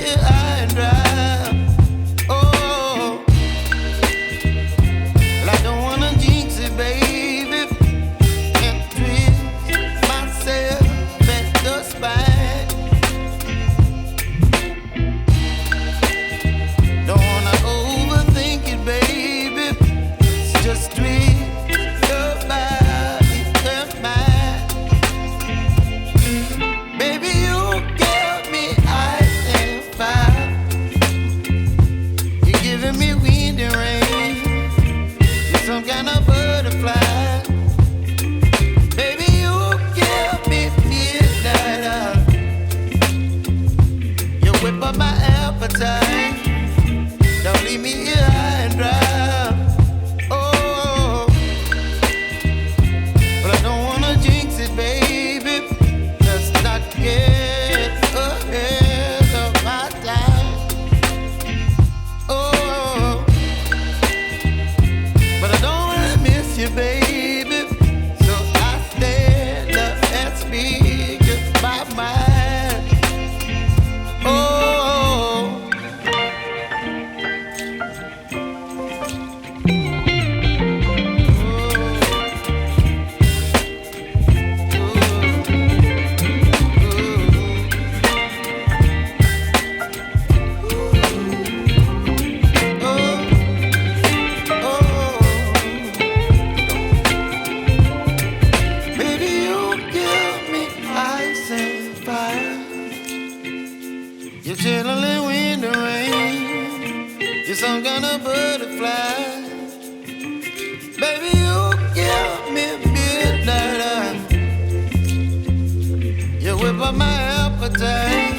here high and dry. Oh, well, I don't wanna jinx it, baby, and twist myself at the spine. Don't wanna overthink it, baby. It's just twist your body and mine. Baby, you give me ice and fire. You're giving me wind and rain. You're some kind of butterfly. Baby, you give me midnight. You whip up my appetite. Don't leave me here high and dry. Oh, but I don't wanna jinx it, baby. Let's not get ahead of my time. Oh, but I don't wanna miss you, baby. So I stand up and speak my mind. Oh. Baby, you give me ice and fire. You're chilling wind and rain. You're some kind of butterfly. Baby, you give me midnight. You whip up my appetite.